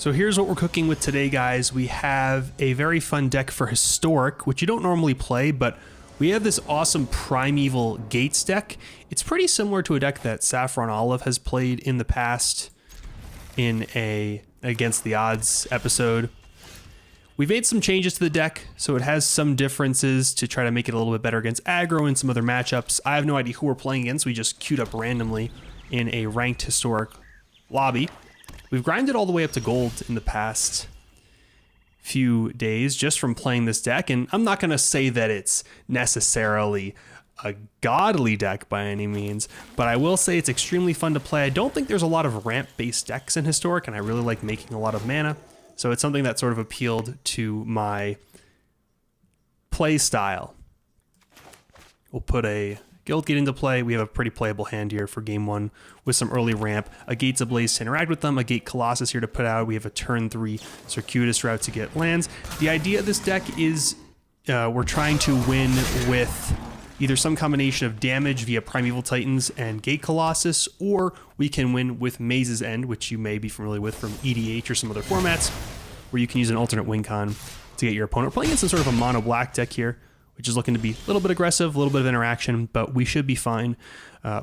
So here's what we're cooking with today, guys. We have a very fun deck for Historic, which you don't normally play, but we have this awesome Primeval Gates deck. It's pretty similar to a deck that Saffron Olive has played in the past in a Against the Odds episode. We've made some changes to the deck, so it has some differences to try to make it a little bit better against aggro and some other matchups. I have no idea who we're playing against. We just queued up randomly in a ranked Historic lobby. We've grinded all the way up to gold in the past few days just from playing this deck, and I'm not going to say that it's necessarily a godly deck by any means, but I will say it's extremely fun to play. I don't think there's a lot of ramp-based decks in Historic, and I really like making a lot of mana, so it's something that sort of appealed to my play style. We'll put a Guildgate into play. We have a pretty playable hand here for game one with some early ramp, a Gates Ablaze to interact with them, a Gate Colossus here to put out. We have a turn 3 Circuitous route to get lands. The idea of this deck is we're trying to win with either some combination of damage via Primeval Titans and Gate Colossus, or we can win with Maze's End, which you may be familiar with from EDH or some other formats, where you can use an alternate win con to get your opponent. We're playing against some sort of a mono black deck here, which is looking to be a little bit aggressive, a little bit of interaction, but we should be fine.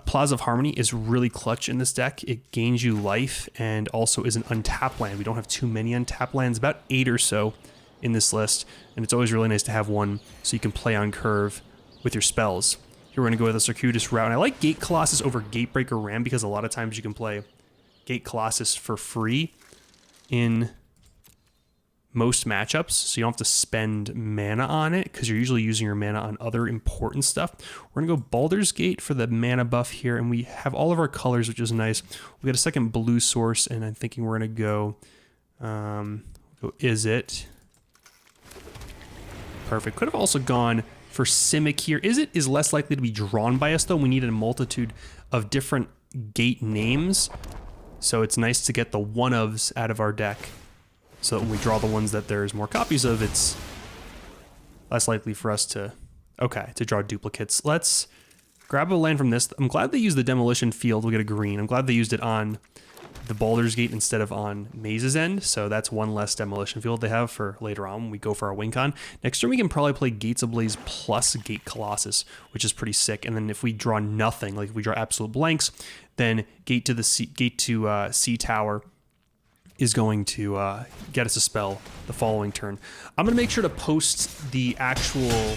Plaza of Harmony is really clutch in this deck. It gains you life and also is an untapped land. We don't have too many untapped lands, about 8 or so in this list, and it's always really nice to have one so you can play on curve with your spells. Here we're going to go with a Circuitous route, and I like Gate Colossus over Gatebreaker Ram because a lot of times you can play Gate Colossus for free in most matchups, so you don't have to spend mana on it because you're usually using your mana on other important stuff. We're gonna go Baldur's Gate for the mana buff here, and we have all of our colors, which is nice. We got a second blue source, and I'm thinking we're gonna go Izzet. Perfect. Could have also gone for Simic here. Izzet is less likely to be drawn by us though. We need a multitude of different gate names, so it's nice to get the one-ofs out of our deck, so that when we draw the ones that there's more copies of, it's less likely for us to draw duplicates. Let's grab a land from this. I'm glad they used the Demolition Field. We'll get a green. I'm glad they used it on the Baldur's Gate instead of on Maze's End, so that's one less Demolition Field they have for later on when we go for our win con. Next turn we can probably play Gates Ablaze plus Gate Colossus, which is pretty sick, and then if we draw nothing, like if we draw absolute blanks, then Gate to Sea Tower is going to get us a spell the following turn. I'm going to make sure to post the actual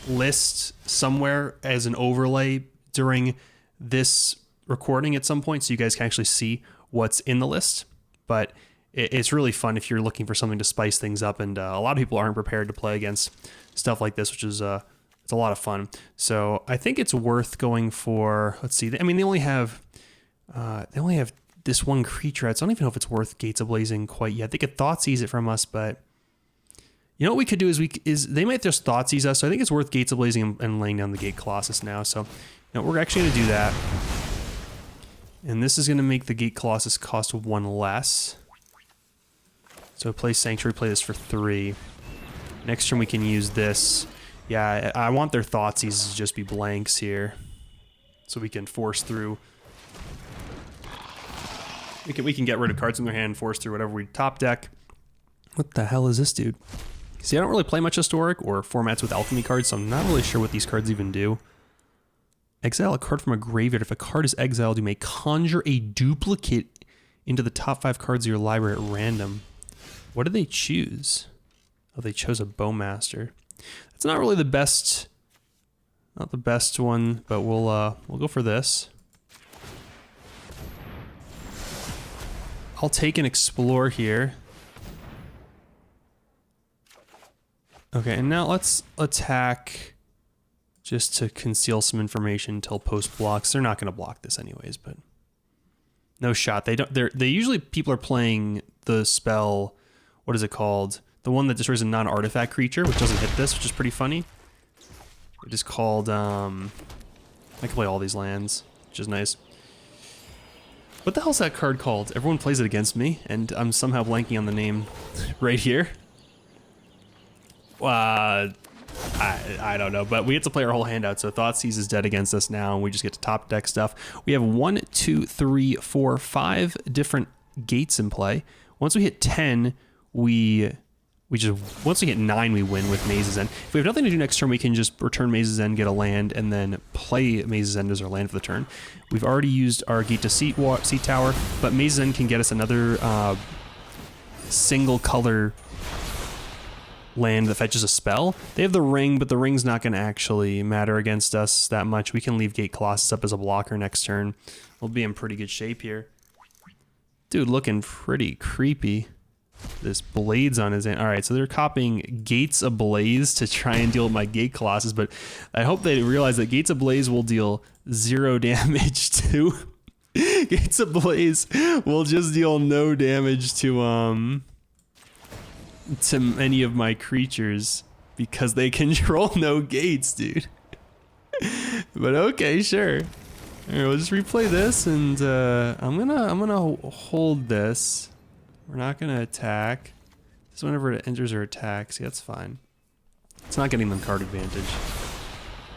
list somewhere as an overlay during this recording at some point so you guys can actually see what's in the list. But it's really fun if you're looking for something to spice things up, and a lot of people aren't prepared to play against stuff like this, which is it's a lot of fun. So I think it's worth going for, let's see, I mean, they only have this one creature. I don't even know if it's worth Gates Ablazing quite yet. They could Thoughtseize it from us, but you know what we could do is they might just Thoughtseize us, so I think it's worth Gates Ablazing and laying down the Gate Colossus now. So we're actually going to do that. And this is going to make the Gate Colossus cost 1 less. So play Sanctuary, play this for 3. Next turn we can use this. Yeah, I want their Thoughtseizes to just be blanks here, so we can force through. We can get rid of cards in their hand, force through whatever we top deck. What the hell is this dude? See, I don't really play much Historic or formats with alchemy cards, so I'm not really sure what these cards even do. Exile a card from a graveyard. If a card is exiled, you may conjure a duplicate into the top 5 cards of your library at random. What did they choose? Oh, they chose a Bowmaster. That's not really the best, not the best one, but we'll go for this. I'll take an Explore here. Okay, and now let's attack just to conceal some information until post blocks. They're not going to block this anyways, but no shot. They usually, people are playing the spell, what is it called? The one that destroys a non-artifact creature, which doesn't hit this, which is pretty funny. It is called, I can play all these lands, which is nice. What the hell's that card called? Everyone plays it against me, and I'm somehow blanking on the name right here. I don't know, but we get to play our whole hand out, so Thoughtseize is dead against us now, and we just get to top deck stuff. We have 1, 2, 3, 4, 5 different gates in play. Once we hit 10, once we hit 9, we win with Maze's End. If we have nothing to do next turn, we can just return Maze's End, get a land, and then play Maze's End as our land for the turn. We've already used our Gate to Seat Tower, but Maze's End can get us another single color land that fetches a spell. They have the ring, but the ring's not going to actually matter against us that much. We can leave Gate Colossus up as a blocker next turn. We'll be in pretty good shape here. Dude, looking pretty creepy. This Blades on his end. All right, so they're copying Gates Ablaze to try and deal with my Gate Colossus, but I hope they realize that Gates Ablaze will deal 0 damage to... Gates Ablaze will just deal no damage to any of my creatures because they control no gates, dude. But okay, sure. All right, we'll just replay this, and I'm gonna hold this. We're not gonna attack. Just whenever it enters or attacks, yeah, that's fine. It's not getting them card advantage.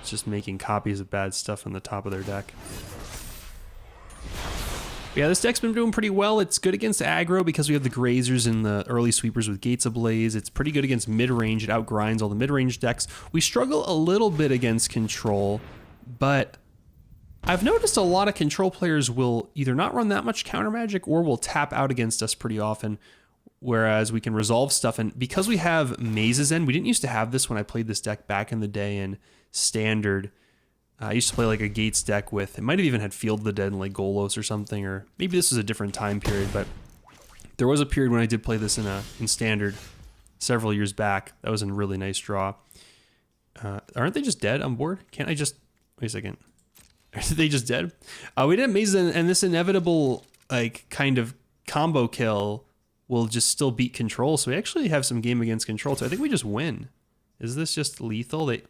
It's just making copies of bad stuff on the top of their deck. Yeah, this deck's been doing pretty well. It's good against aggro because we have the Grazers and the early sweepers with Gates Ablaze. It's pretty good against mid-range. It outgrinds all the mid-range decks. We struggle a little bit against control, but I've noticed a lot of control players will either not run that much counter magic or will tap out against us pretty often, whereas we can resolve stuff. And because we have Maze's End, we didn't used to have this when I played this deck back in the day in Standard. I used to play like a Gates deck with, it might have even had Field of the Dead and like Golos or something, or maybe this was a different time period, but there was a period when I did play this in Standard several years back. That was a really nice draw. Aren't they just dead on board? Can't I just, wait a second. Are they just dead? We did Maze, and this inevitable like kind of combo kill will just still beat control. So we actually have some game against control. So I think we just win. Is this just lethal? They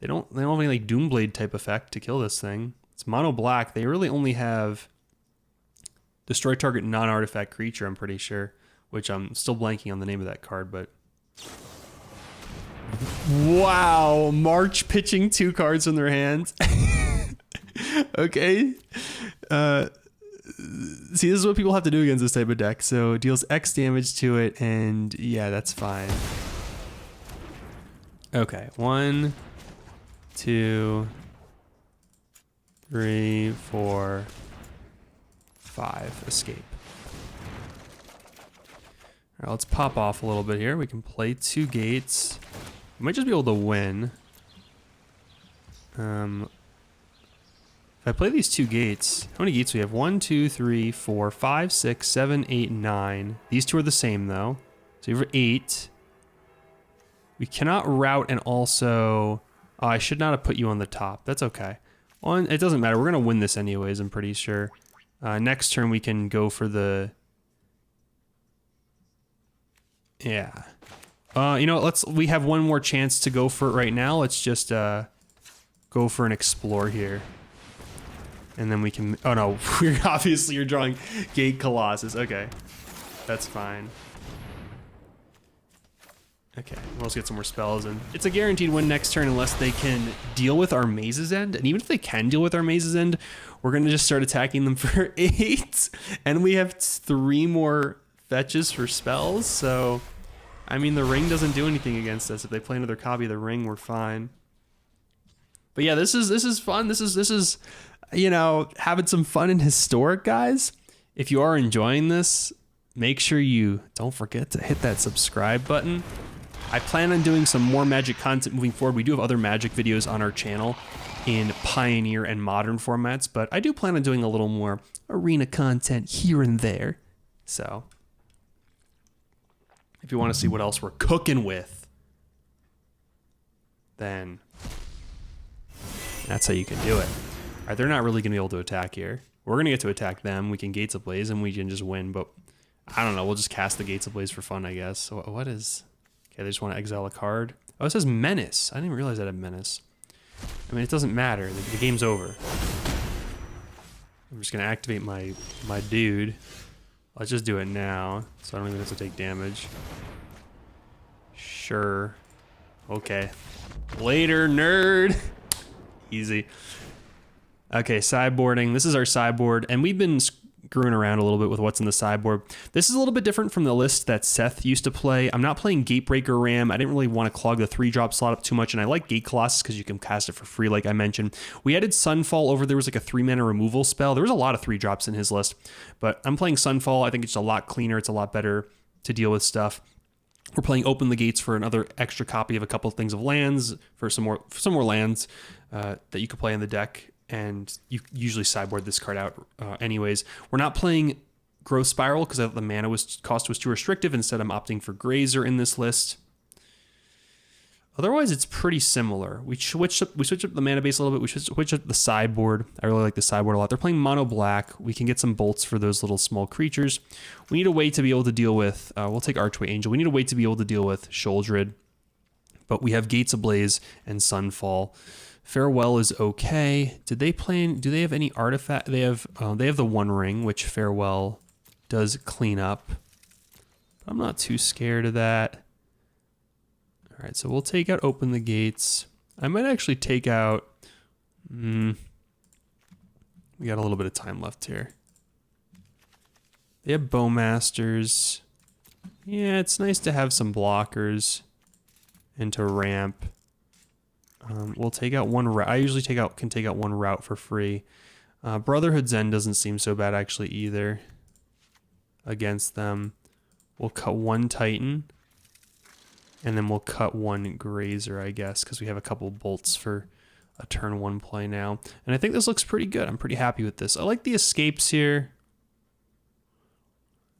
don't have any like Doomblade type effect to kill this thing. It's mono black. They really only have destroy target non-artifact creature, I'm pretty sure, which I'm still blanking on the name of that card, but wow, March pitching 2 cards in their hand. Okay. See, this is what people have to do against this type of deck. So it deals X damage to it, and yeah, that's fine. Okay, 1, 2, 3, 4, 5. Escape. All right, let's pop off a little bit here. We can play 2 gates. We might just be able to win. If I play these 2 gates, how many gates do we have? 1, 2, 3, 4, 5, 6, 7, 8, 9. These 2 are the same though. So you have 8. We cannot route and also... Oh, I should not have put you on the top. That's okay. It doesn't matter. We're going to win this anyways, I'm pretty sure. Next turn we can go for the... Yeah. You know what, we have one more chance to go for it right now. Let's just go for an explore here. And then we can, oh no, obviously you're drawing Gate Colossus. Okay, that's fine. Okay, let's get some more spells, and it's a guaranteed win next turn unless they can deal with our Maze's End. And even if they can deal with our Maze's End, we're gonna just start attacking them for 8. And we have 3 more fetches for spells, so I mean, the ring doesn't do anything against us. If they play another copy of the ring, we're fine. But yeah, this is fun. This is you know, having some fun in Historic, guys. If you are enjoying this, make sure you don't forget to hit that subscribe button. I plan on doing some more Magic content moving forward. We do have other Magic videos on our channel in Pioneer and Modern formats, but I do plan on doing a little more Arena content here and there. So if you want to see what else we're cooking with, then that's how you can do it. All right, they're not really going to be able to attack here. We're going to get to attack them. We can Gates Ablaze and we can just win, but I don't know. We'll just cast the Gates Ablaze for fun, I guess. So what is... Okay, they just want to exile a card. Oh, it says Menace. I didn't even realize that had Menace. I mean, it doesn't matter. The game's over. I'm just going to activate my dude. Let's just do it now, so I don't even have to take damage. Sure. Okay. Later, nerd. Easy. Okay, sideboarding. This is our sideboard, and we've been screwing around a little bit with what's in the sideboard. This is a little bit different from the list that Seth used to play. I'm not playing Gatebreaker Ram. I didn't really want to clog the 3-drop slot up too much, and I like Gate Colossus because you can cast it for free, like I mentioned. We added Sunfall over. There was like a 3-mana removal spell. There was a lot of 3-drops in his list, but I'm playing Sunfall. I think it's a lot cleaner. It's a lot better to deal with stuff. We're playing Open the Gates for another extra copy of a couple of things of lands, for some more lands that you could play in the deck, and you usually sideboard this card out anyways. We're not playing Growth Spiral because the mana cost was too restrictive. Instead, I'm opting for Grazer in this list. Otherwise, it's pretty similar. We switched up the mana base a little bit. We switched up the sideboard. I really like the sideboard a lot. They're playing mono black. We can get some bolts for those little small creatures. We need a way to be able to deal with, we'll take Archway Angel. We need a way to be able to deal with Sheoldred. But we have Gates Ablaze and Sunfall. Farewell is okay. Do they have any artifact? They have the One Ring, which Farewell does clean up. But I'm not too scared of that. All right, so we'll take out Open the Gates. I might actually take out... we got a little bit of time left here. They have Bowmasters. Yeah, it's nice to have some blockers and to ramp. We'll take out one route. I usually can take out one route for free. Brotherhood's End doesn't seem so bad actually either against them. We'll cut one Titan. And then we'll cut one Grazer, I guess, because we have a couple bolts for a turn 1 play now. And I think this looks pretty good. I'm pretty happy with this. I like the escapes here.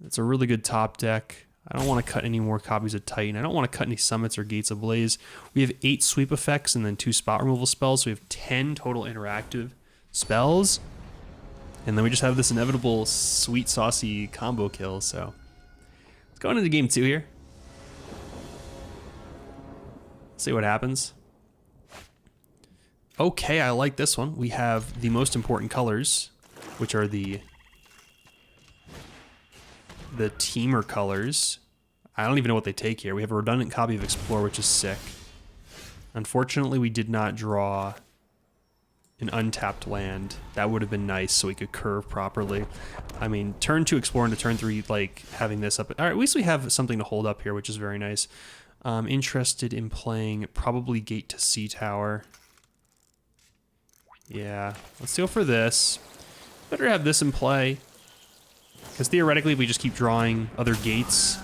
It's a really good top deck. I don't want to cut any more copies of Titan. I don't want to cut any Summits or Gates Ablaze. We have 8 sweep effects and then 2 spot removal spells. So we have 10 total interactive spells. And then we just have this inevitable sweet, saucy combo kill. So let's go into game 2 here. See what happens. Okay, I like this one. We have the most important colors, which are the teamer colors. I don't even know what they take here. We have a redundant copy of Explore, which is sick. Unfortunately, we did not draw an untapped land. That would have been nice so we could curve properly. I mean, turn 2 Explore into turn 3, like having this up. All right, at least we have something to hold up here, which is very nice. I'm interested in playing probably Gate to Sea Tower. Yeah, let's go for this. Better have this in play. Because theoretically, if we just keep drawing other gates,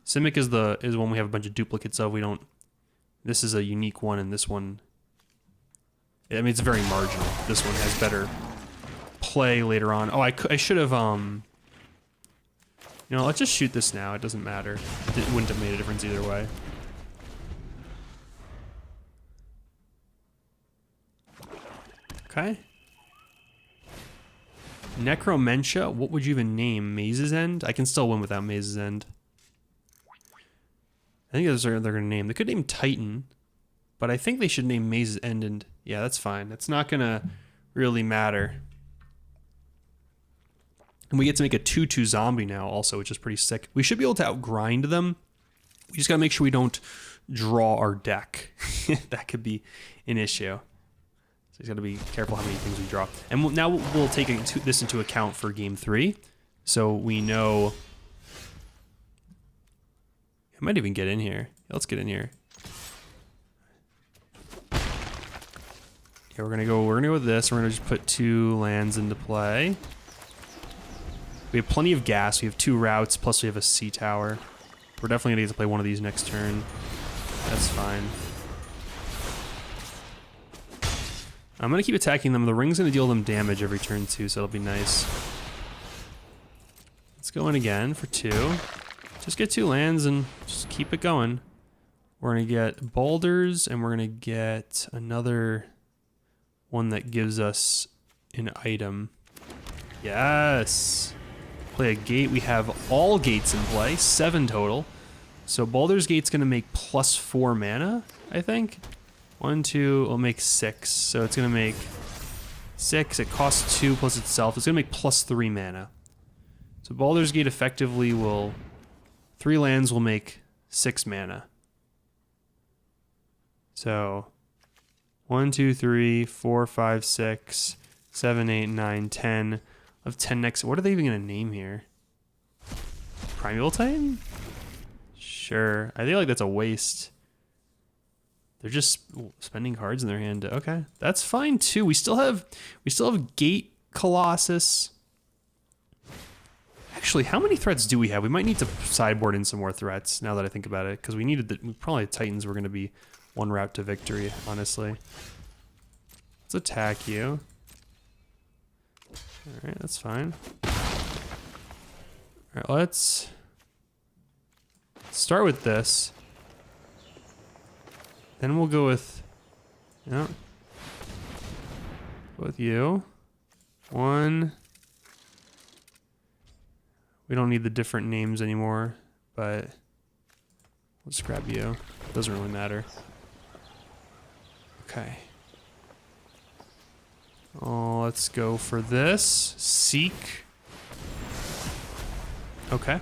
Simic is one we have a bunch of duplicates of. We don't. This is a unique one, and this one. I mean, it's very marginal. This one has better play later on. Oh, I should have. You know, let's just shoot this now. It doesn't matter. It wouldn't have made a difference either way. Okay. Necromentia. What would you even name? Maze's End? I can still win without Maze's End. I think that's what they're going to name. They could name Titan, but I think they should name Maze's End. And yeah, that's fine. That's not going to really matter. And we get to make a 2/2 zombie now also, which is pretty sick. We should be able to outgrind them. We just got to make sure we don't draw our deck. That could be an issue. So he's got to be careful how many things we draw. And now we'll take this into account for game 3. So we know... I might even get in here. Let's get in here. Yeah, we're gonna go with this. We're gonna just put 2 lands into play. We have plenty of gas. We have 2 routes, plus we have a sea tower. We're definitely gonna get to play one of these next turn. That's fine. I'm gonna keep attacking them. The ring's gonna deal them damage every turn too, so it'll be nice. Let's go in again for 2. Just get 2 lands and just keep it going. We're gonna get boulders, and we're gonna get another one that gives us an item. Yes. Play a gate. We have all gates in play, 7 total. So Baldur's Gate's gonna make +4 mana, I think. 1, 2, will make 6. So it's gonna make 6. It costs 2 plus itself. It's gonna make +3 mana. So Baldur's Gate effectively will... 3 lands will make 6 mana. So 1, 2, 3, 4, 5, 6, 7, 8, 9, 10, of 10 next. What are they even gonna name here? Primeval Titan? Sure. I feel like that's a waste. They're just spending cards in their hand. Okay, that's fine too. We still have Gate Colossus. Actually, how many threats do we have? We might need to sideboard in some more threats now that I think about it, because we probably Titans were going to be one route to victory, honestly. Let's attack you. All right, that's fine. All right, let's start with this. Then we'll go with, yeah, with you. One. We don't need the different names anymore, but let's grab you. Doesn't really matter. Okay. Oh, let's go for this. Seek. Okay.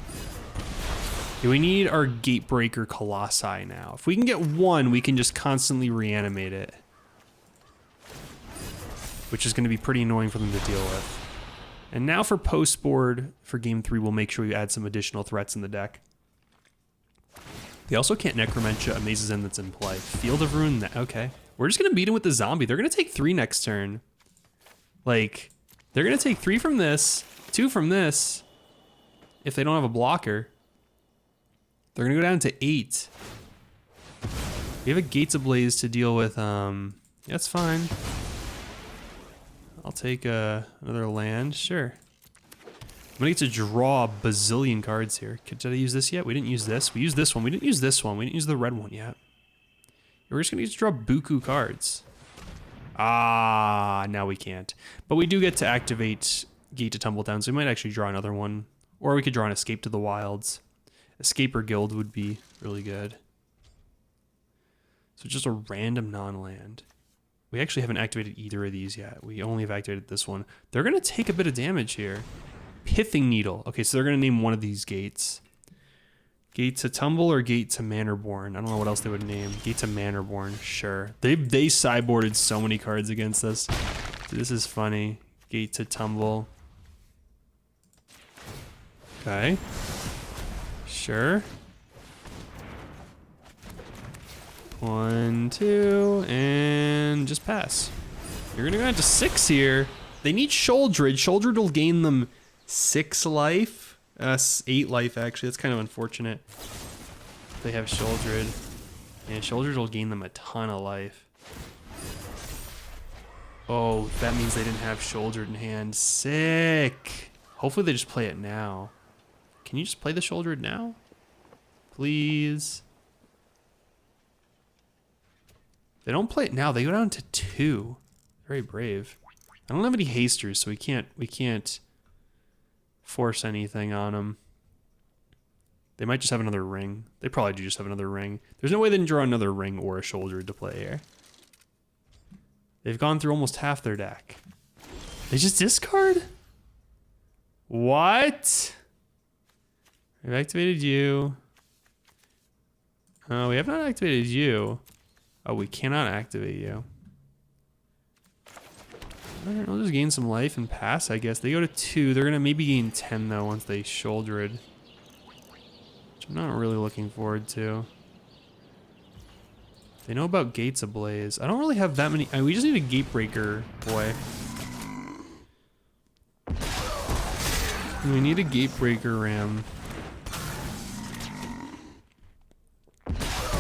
Yeah, we need our Gatebreaker Colossi now. If we can get one, we can just constantly reanimate it, which is going to be pretty annoying for them to deal with. And now for post board, for game 3, we'll make sure we add some additional threats in the deck. They also can't Necromentia Amazes End that's in play. Field of Ruin, okay. We're just going to beat him with the zombie. They're going to take 3 next turn. Like, they're going to take 3 from this, 2 from this, if they don't have a blocker. They're going to go down to 8. We have a Gates Ablaze to deal with. Yeah, that's fine. I'll take another land, sure. I'm gonna get to draw a bazillion cards here. Did I use this yet? We didn't use this. We used this one. We didn't use this one. We didn't use the red one yet. We're just gonna get to draw buku cards. Ah, now we can't. But we do get to activate Gate to Tumbletown, so we might actually draw another one. Or we could draw an Escape to the Wilds. Escape or Guild would be really good. So just a random non-land. We actually haven't activated either of these yet. We only have activated this one. They're going to take a bit of damage here. Pithing Needle. Okay, so they're going to name one of these gates. Gate to Tumble or Gate to Manorborn. I don't know what else they would name. Gate to Manorborn, sure. They sideboarded so many cards against us. This is funny. Gate to Tumble. Okay. Sure. 1, 2, and just pass. You're gonna go down to 6 here. They need Sholdred. Sholdred will gain them 6 life. 8 life, actually. That's kind of unfortunate. They have Sholdred. And Sholdred will gain them a ton of life. Oh, that means they didn't have Sholdred in hand. Sick. Hopefully they just play it now. Can you just play the Sholdred now? Please. They don't play it now. They go down to 2. Very brave. I don't have any hasters, so we can't force anything on them. They might just have another ring. They probably do just have another ring. There's no way they can draw another ring or a shoulder to play here. They've gone through almost half their deck. They just discard? What? We've activated you. Oh, we have not activated you. Oh, we cannot activate you. Alright, I'll just gain some life and pass, I guess. They go to 2. They're going to maybe gain 10, though, once they shoulder it. Which I'm not really looking forward to. They know about Gates Ablaze. I don't really have that many. We just need a Gatebreaker, boy. We need a Gatebreaker Ram.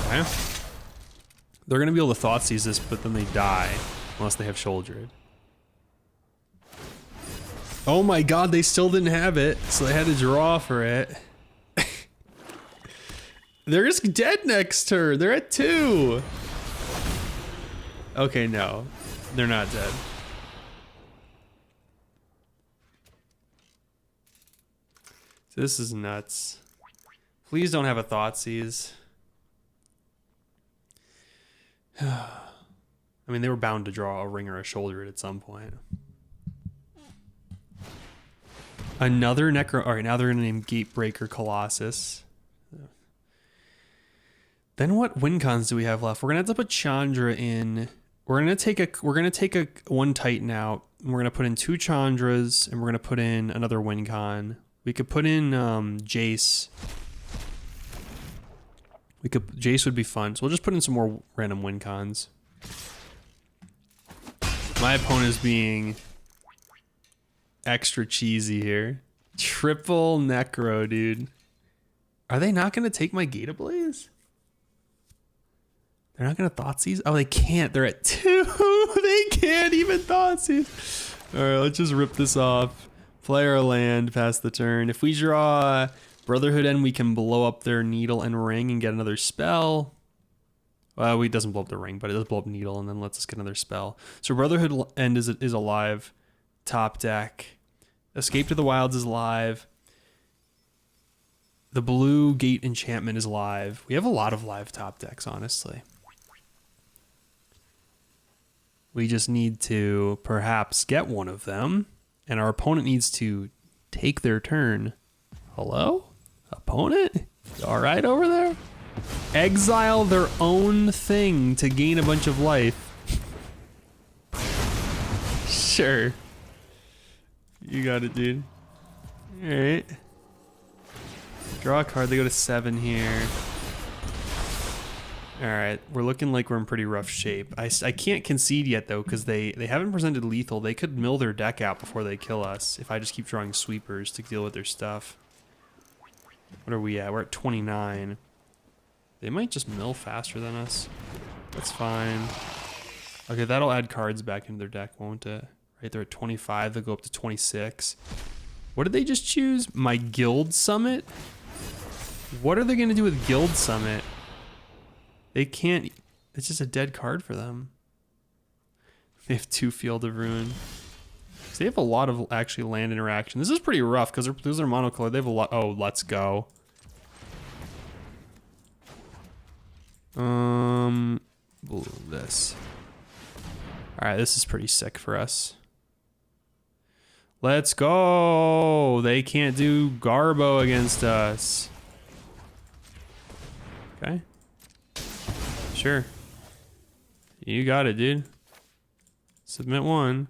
Okay. They're going to be able to Thoughtseize this, but then they die. Unless they have Shouldered. Oh my god, they still didn't have it, so they had to draw for it. They're just dead next turn. They're at 2. Okay, no. They're not dead. This is nuts. Please don't have a Thoughtseize. I mean, they were bound to draw a ring or a shoulder at some point. Another Necro. All right, now they're going to name Gatebreaker Colossus. Then what win cons do we have left? We're going to have to put Chandra in We're gonna take a one Titan out, and we're gonna put in 2 Chandras, and we're gonna put in another Wincon. We could put in Jace. Jace would be fun, so we'll just put in some more random Wincons. My opponent is being extra cheesy here. Triple Necro, dude. Are they not gonna take my Gate Ablaze? They're not gonna Thoughtseize? Oh, they can't. They're at 2. They can't even Thoughtseize. All right, let's just rip this off. Play our land, pass the turn. If we draw Brotherhood End, we can blow up their Needle and Ring and get another spell. Well, it doesn't blow up the Ring, but it does blow up Needle and then lets us get another spell. So Brotherhood End is alive. Top deck. Escape to the Wilds is live. The Blue Gate Enchantment is live. We have a lot of live top decks, honestly. We just need to perhaps get one of them, and our opponent needs to take their turn. Hello? Opponent? All right over there? Exile their own thing to gain a bunch of life. Sure. You got it, dude. All right. Draw a card. They go to 7 here. All right. We're looking like we're in pretty rough shape. I can't concede yet, though, because they haven't presented lethal. They could mill their deck out before they kill us if I just keep drawing sweepers to deal with their stuff. What are we at? We're at 29. They might just mill faster than us. That's fine. Okay, that'll add cards back into their deck, won't it? Right, they're at 25. They'll go up to 26. What did they just choose? My Guild Summit? What are they going to do with Guild Summit? They can't... It's just a dead card for them. They have 2 Field of Ruin. So they have a lot of actually land interaction. This is pretty rough because they're monocolored. They have a lot... Oh, let's go. This. Alright, this is pretty sick for us. Let's go! They can't do Garbo against us. Okay. Sure. You got it, dude. Submit 1.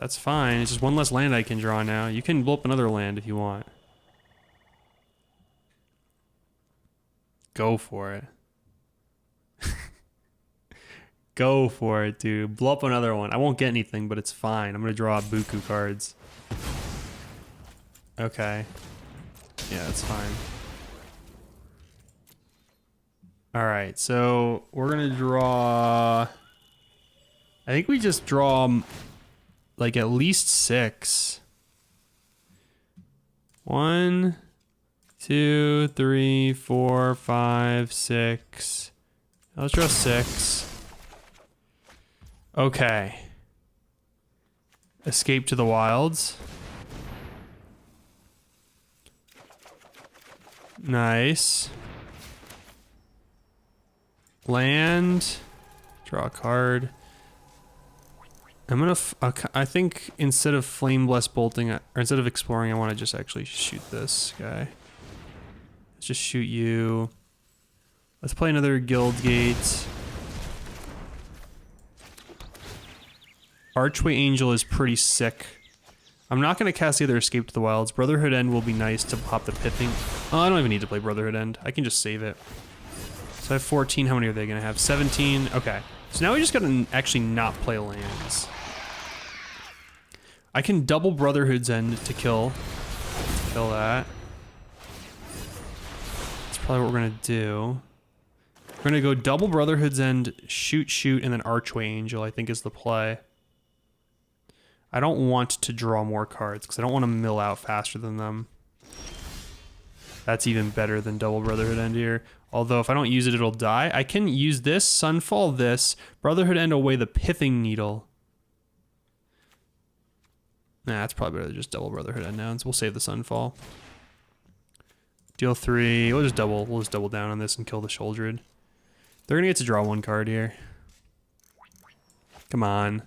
That's fine. It's just 1 less land I can draw now. You can blow up another land if you want. Go for it. Go for it, dude. Blow up another one. I won't get anything, but it's fine. I'm gonna draw Buku cards. Okay. Yeah, that's fine. Alright, so we're gonna draw... I think we just draw like at least 6. 1, 2, 3, 4, 5, 6. Let's draw 6. Okay. Escape to the Wilds. Nice. Land. Draw a card. I'm gonna... I think instead of Flame Blessed Bolting, or instead of exploring, I want to just actually shoot this guy. Let's just shoot you. Let's play another Guild Gate. Archway Angel is pretty sick. I'm not going to cast either Escape to the Wilds. Brotherhood End will be nice to pop the Pithing. Oh, I don't even need to play Brotherhood End. I can just save it. So I have 14. How many are they going to have? 17. Okay. So now we just got to actually not play lands. I can double Brotherhood's End to kill. Kill that. That's probably what we're going to do. We're going to go double Brotherhood's End, shoot, and then Archway Angel, I think is the play. I don't want to draw more cards because I don't want to mill out faster than them. That's even better than double Brotherhood End here. Although if I don't use it, it'll die. I can use this, Sunfall this, Brotherhood End away the Pithing Needle. Nah, that's probably better than just double Brotherhood End now. We'll save the Sunfall. Deal 3. We'll just double down on this and kill the Sholdred. They're gonna get to draw 1 card here. Come on.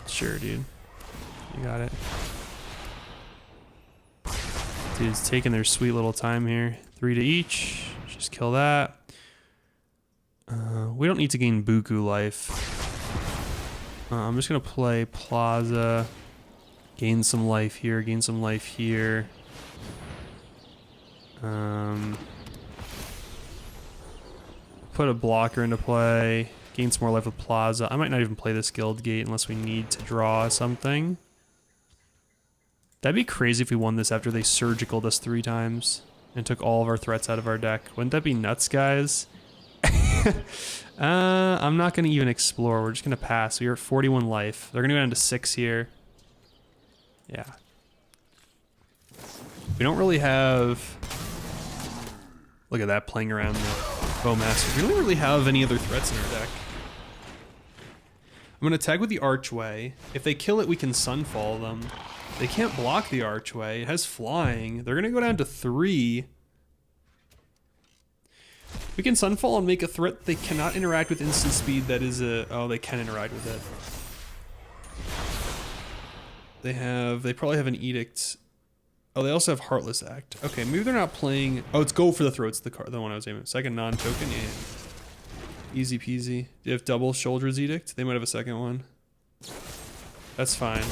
Sure, dude. You got it. Dude's taking their sweet little time here. 3 to each. Just kill that. We don't need to gain Buku life. I'm just gonna play Plaza. Gain some life here, gain some life here. Put a blocker into play. Gain some more life with Plaza. I might not even play this Guild Gate unless we need to draw something. That'd be crazy if we won this after they surgicaled us 3 times and took all of our threats out of our deck. Wouldn't that be nuts, guys? I'm not going to even explore. We're just going to pass. We're at 41 life. They're going to go down to 6 here. Yeah. We don't really have... Look at that playing around the Bowmaster. We don't really have any other threats in our deck. I'm going to tag with the Archway. If they kill it, we can Sunfall them. They can't block the Archway. It has flying. They're going to go down to 3. We can Sunfall and make a threat they cannot interact with instant speed. That is a... Oh, they can interact with it. They probably have an Edict. Oh, they also have Heartless Act. Okay, maybe they're not playing... Oh, it's Go for the Throat's the one I was aiming at. Second non-token, yeah. Easy peasy. Do you have double Shoulder's Edict? They might have a second one. That's fine.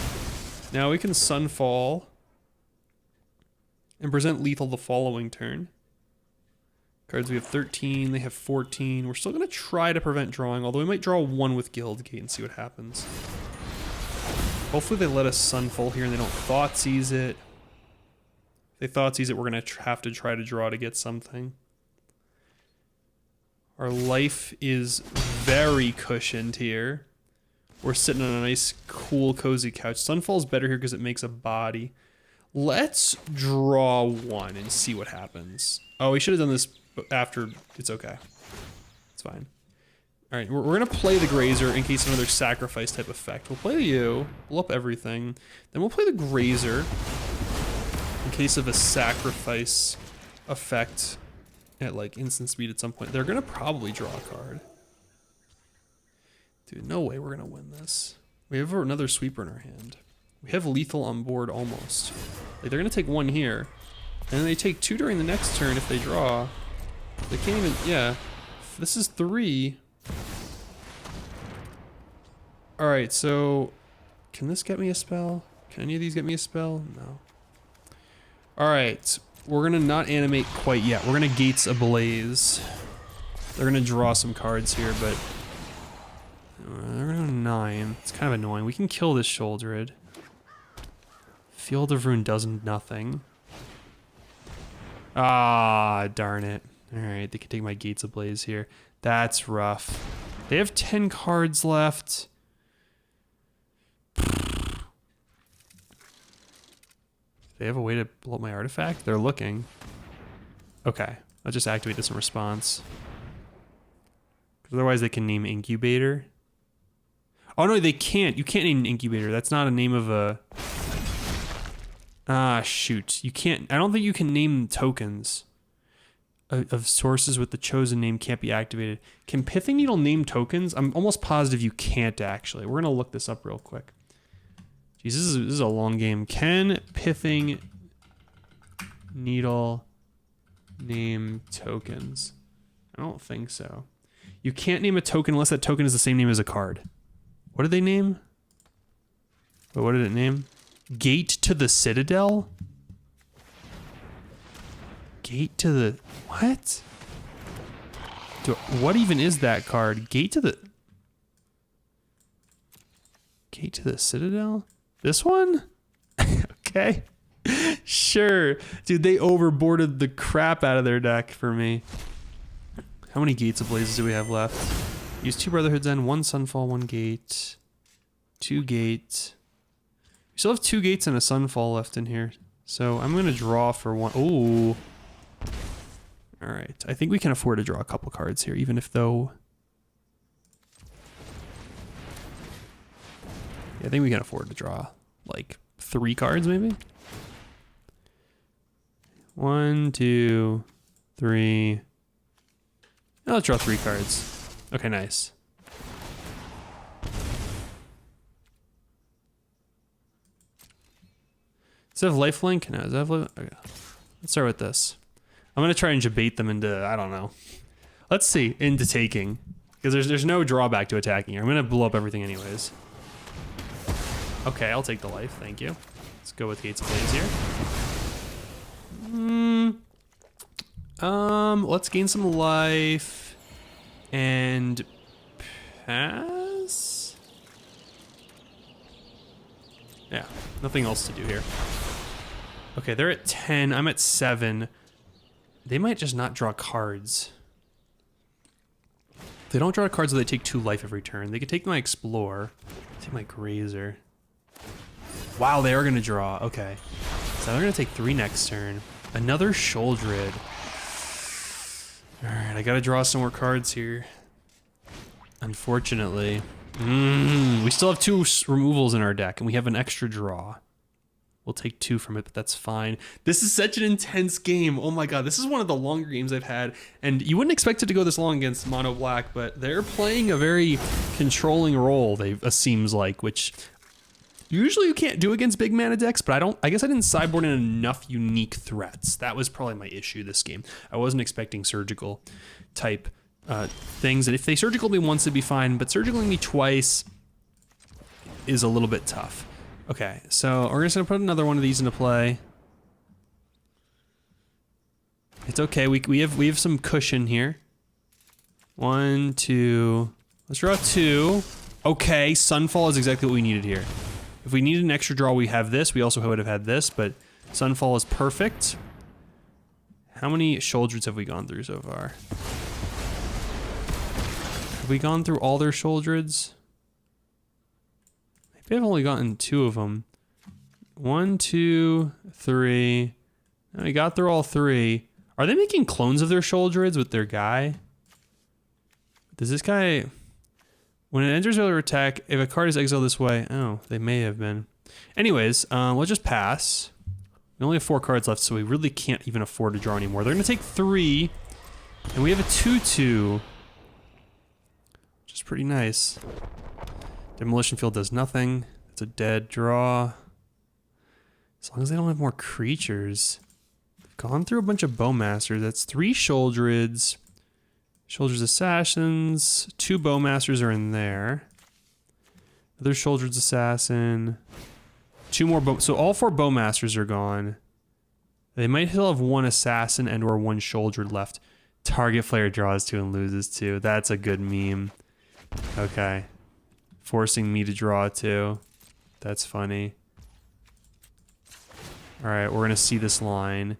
Now we can Sunfall and present lethal the following turn. Cards, we have 13, they have 14. We're still going to try to prevent drawing, although we might draw 1 with Guild Gate and see what happens. Hopefully they let us Sunfall here and they don't Thoughtseize it. If they Thoughtseize it, we're going to have to try to draw to get something. Our life is very cushioned here. We're sitting on a nice, cool, cozy couch. Sunfall's better here because it makes a body. Let's draw 1 and see what happens. Oh, we should have done this after. It's okay. It's fine. All right, we're going to play the Grazer in case of another sacrifice type effect. We'll play you. We'll up everything. Then we'll play the Grazer in case of a sacrifice effect at like instant speed at some point. They're going to probably draw a card. Dude, no way we're going to win this. We have another sweeper in our hand. We have lethal on board almost. Like, they're going to take 1 here. And then they take 2 during the next turn if they draw. They can't even... Yeah. This is 3. Alright, so... Can this get me a spell? Can any of these get me a spell? No. Alright. We're going to not animate quite yet. We're going to Gates Ablaze. They're going to draw some cards here, but... They're going to go 9. It's kind of annoying. We can kill this Shouldered. Field of Ruin does nothing. Ah, darn it. Alright, they can take my Gates Ablaze here. That's rough. They have 10 cards left. They have a way to blow up my artifact? They're looking. Okay, I'll just activate this in response. Otherwise they can name Incubator. Oh no, they can't. You can't name an Incubator. That's not a name of a... Ah, shoot. You can't... I don't think you can name tokens of sources with the chosen name can't be activated. Can Pithing Needle name tokens? I'm almost positive you can't, actually. We're going to look this up real quick. Jeez, this is a long game. Can Pithing Needle name tokens? I don't think so. You can't name a token unless that token is the same name as a card. What did they name? Wait, what did it name? Gate to the Citadel? Gate to the... What? What even is that card? Gate to the... Gate to the Citadel? This one? Okay. Sure. Dude, they overboarded the crap out of their deck for me. How many Gates Ablaze do we have left? Use 2 Brotherhood's End, 1 Sunfall, 1 Gate, 2 Gate. We still have 2 Gates and a Sunfall left in here. So I'm going to draw for 1. Ooh. All right. I think we can afford to draw a couple cards here, even if though... Yeah, I think we can afford to draw like 3 cards maybe. 1, 2, 3. Now let's draw 3 cards. Okay, nice. Does it have lifelink? No, does it have lifelink? Okay. Let's start with this. I'm gonna try and debate them into, I don't know. Let's see, into taking. Because there's no drawback to attacking here. I'm gonna blow up everything anyways. Okay, I'll take the life, thank you. Let's go with Gates Blaze here. Let's gain some life and pass. Yeah, nothing else to do here. Okay, they're at 10, I'm at 7. They might just not draw cards. If they don't draw cards, so they take 2 life every turn. They could take my Explore, take my Grazer. Wow, they are gonna draw, okay. So they're gonna take 3 next turn. Another Sholdred. All right, I gotta draw some more cards here. Unfortunately. We still have 2 removals in our deck, and we have an extra draw. We'll take 2 from it, but that's fine. This is such an intense game. Oh my god, this is one of the longer games I've had, and you wouldn't expect it to go this long against Mono Black, but they're playing a very controlling role, it seems like, which usually you can't do against big mana decks, but I guess I didn't sideboard in enough unique threats. That was probably my issue this game. I wasn't expecting surgical type things, and if they surgical me once, it'd be fine, but surgicaling me twice is a little bit tough. Okay, so we're just gonna put another one of these into play. It's okay, we have some cushion here. 1, 2, let's draw 2. Okay, Sunfall is exactly what we needed here. If we needed an extra draw, we have this. We also would have had this, but Sunfall is perfect. How many Sholdreds have we gone through so far? Have we gone through all their Sholdreds? Maybe I've only gotten 2 of them. 1, 2, 3. And we got through all 3. Are they making clones of their Sholdreds with their guy? Does this guy... When it enters earlier attack, if a card is exiled this way... Oh, they may have been. Anyways, we'll just pass. We only have 4 cards left, so we really can't even afford to draw anymore. They're going to take 3. And we have a 2/2. Which is pretty nice. Demolition Field does nothing. It's a dead draw. As long as they don't have more creatures. They've gone through a bunch of Bowmasters. That's 3 Sholdreds. Sholdred's Assassins. 2 Bowmasters are in there. Another Sholdred's Assassin. 2 more so all 4 Bowmasters are gone. They might still have 1 Assassin and or 1 Sholdred left. Target player draws 2 and loses 2. That's a good meme. Okay. Forcing me to draw 2. That's funny. Alright, we're gonna see this line.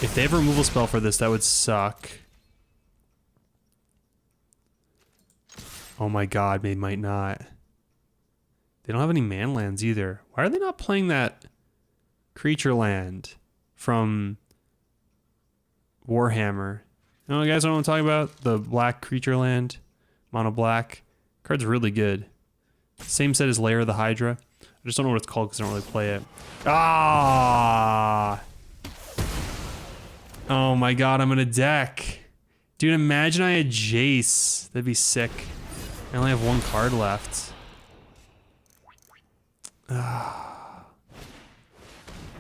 If they have a removal spell for this, that would suck. Oh my god, they might not. They don't have any man lands either. Why are they not playing that creature land from Warhammer? You know, you guys know what I'm talking about? The black creature land. Mono black. Card's really good. Same set as Lair of the Hydra. I just don't know what it's called because I don't really play it. Ah! Oh my god, I'm in a deck. Dude, imagine I had Jace. That'd be sick. I only have 1 card left.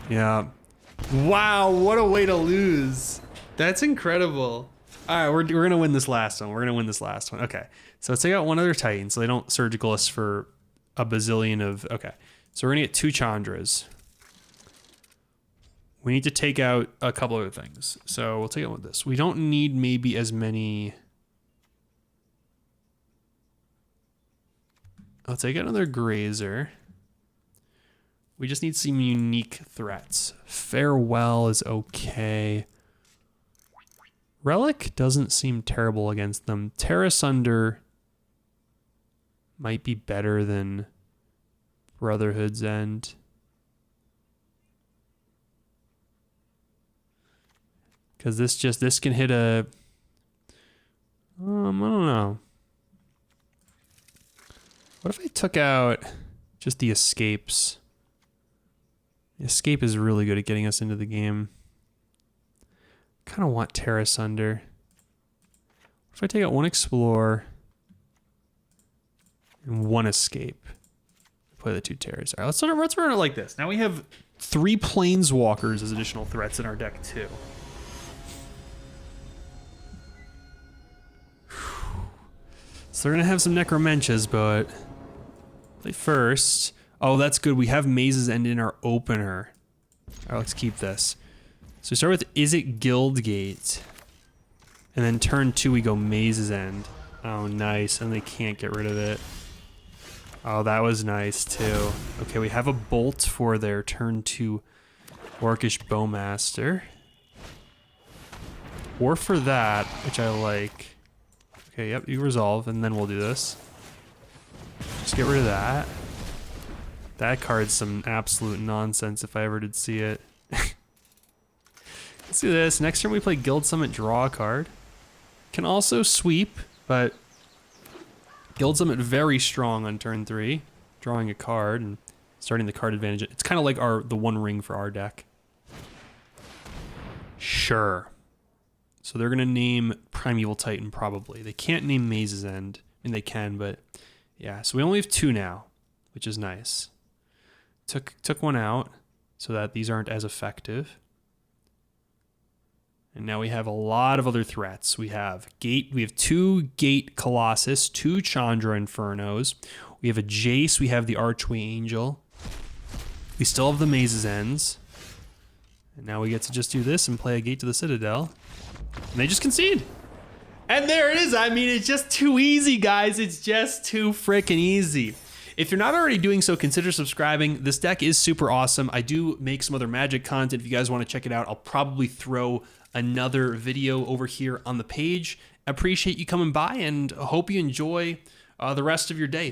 Yeah. Wow, what a way to lose. That's incredible. All right, we're gonna win this last one. We're gonna win this last one. Okay, so let's take out 1 other Titan so they don't surgical us for a bazillion of... Okay, so we're gonna get 2 Chandras. We need to take out a couple other things. So we'll take out with this. We don't need maybe as many... I'll take another Grazer. We just need some unique threats. Farewell is okay. Relic doesn't seem terrible against them. Terra Sunder might be better than Brotherhood's End. Because this can hit a... I don't know. What if I took out just the escapes? The escape is really good at getting us into the game. Kind of want Terra Sunder. What if I take out 1 Explore and 1 Escape? Play the 2 Terras. All right, let's run it like this. Now we have 3 planeswalkers as additional threats in our deck too. So they're gonna have some Necromenches, but play first. Oh, that's good. We have Maze's End in our opener. All right, let's keep this. So we start with Izzet Guildgate, and then turn 2 we go Maze's End. Oh, nice, and they can't get rid of it. Oh, that was nice too. Okay, we have a Bolt for their turn 2 Orcish Bowmaster. Or for that, which I like. Okay, yep, you resolve, and then we'll do this. Just get rid of that. That card's some absolute nonsense if I ever did see it. Let's do this. Next turn we play Guild Summit, draw a card. Can also sweep, but Guild Summit very strong on turn 3. Drawing a card and starting the card advantage. It's kind of like the One Ring for our deck. Sure. So they're going to name Primeval Titan, probably. They can't name Maze's End. I mean, they can, but yeah. So we only have 2 now, which is nice. Took one out so that these aren't as effective. And now we have a lot of other threats. We have 2 Gate Colossus, 2 Chandra Infernos. We have a Jace, we have the Archway Angel. We still have the Maze's Ends. And now we get to just do this and play a Gate to the Citadel. And they just concede. And there it is. I mean, it's just too easy, guys. It's just too freaking easy. If you're not already doing so, consider subscribing. This deck is super awesome. I do make some other Magic content. If you guys want to check it out, I'll probably throw another video over here on the page. I appreciate you coming by and hope you enjoy the rest of your day.